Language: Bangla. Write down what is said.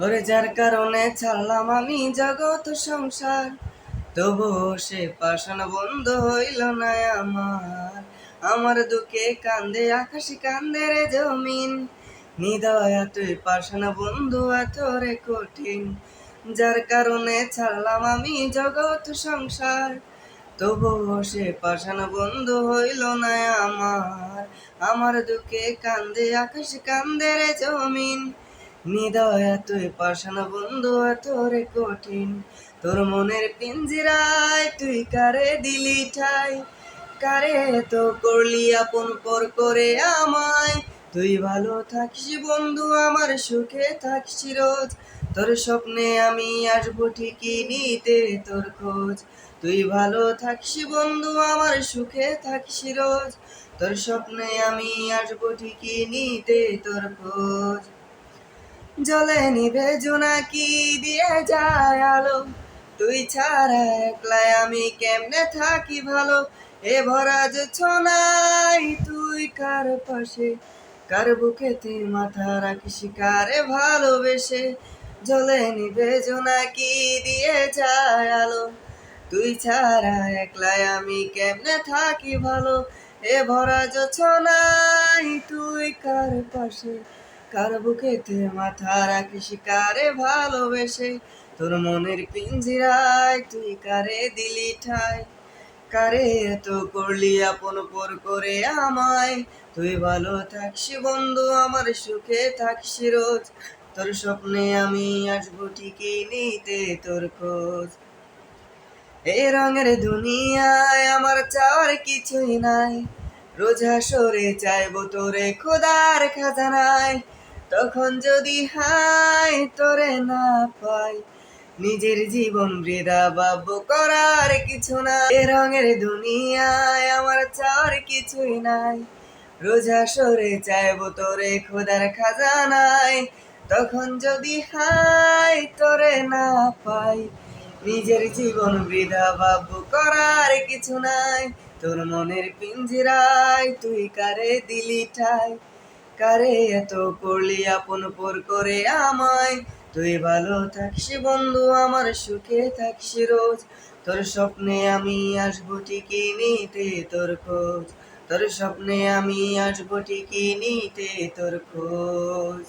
ওরে যার কারণে ছাড়লাম আমি জগৎ সংসার, তবুও সে পাষাণ বন্ধ হইল না আমার। আমার দুঃখে কান্দে আকাশ কান্দে রে জমিন, নিদয়া তুই পাষাণ বন্ধু এত রে কঠিন। যার কারণে ছাড়লাম আমি জগৎ সংসার, তবুও সে পাষাণ বন্ধু হইল না আমার। আমার দুঃখে কান্দে আকাশ কান্দে রে জমিন, নিদয়া তুই পাষাণ বন্ধু এত রে কঠিন। তোর মনের পিঞ্জিরায় তুই কারে দিলি ঠাই, কারে তো করলি আপন পর করে আমায়। তুই ভালো থাকিস বন্ধু আমার সুখে থাকিস রোজ, তোর স্বপ্নে আমি আসবো ঠিকই নিতে তোর খোঁজ। তুই ভালো থাকিস বন্ধু আমার সুখে থাকিস রোজ, তোর স্বপ্নে আমি আসবো ঠিকই নিতে তোর খোঁজ। জলে নিভে জোনাকি দিয়ে যায় আলো, তুই ছাড়া একলাই আমি কেমনে থাকি ভালো। এ ভরা যে ছনাই তুই কার পাশে, কার বুকেতে মাথা রাখিস কারে ভালোবেসে। জলে নিভে জোনাকি দিয়ে যায় আলো, তুই ছাড়া একলাই আমি কেমনে থাকি ভালো। এ ভরা যোছনাই তুই কার পাশে, কার বুকেতে মাথা রাখিস কারে ভালোবেসে। তোর মনের পিঞ্জিরায় তুই কারে দিলি ঠাই, কারে এত করলি আপন পর করে আমায়। তুই ভালো থাকিস বন্ধু আমার সুখে থাকিস রোজ, তোর স্বপ্নে আমি আসবো ঠিকই নিতে তোর খোঁজ। এই রঙের দুনিয়ায় আমার চাওয়ার কিছুই নাই, রোজ হাসরে চাইবো তোরে খোদার খাজানায়। তখন যদি হাই তোরে না পাই, নিজের জীবন বৃথা ভাববো করার কিছু না। এ রঙের দুনিয়ায় আমার চাওয়ার কিছুই নাই, রোজ হাসরে চাইবো তোরে খোদার খাজানায়। তখন যদি হাই তোরে না পাই, নিজের জীবন বৃথা ভাববো করার কিছু নাই। তোর মনের পিঞ্জিরায় তুই কারে দিলি ঠাই, কারে এত করলি আপন পর করে আমায়। তুই ভালো থাকিস বন্ধু আমার সুখে থাকিস রোজ, তোর স্বপ্নে আমি আসবো ঠিকই নিতে তোর খোঁজ। তোর স্বপ্নে আমি আসবো ঠিকই নিতে তোর খোঁজ।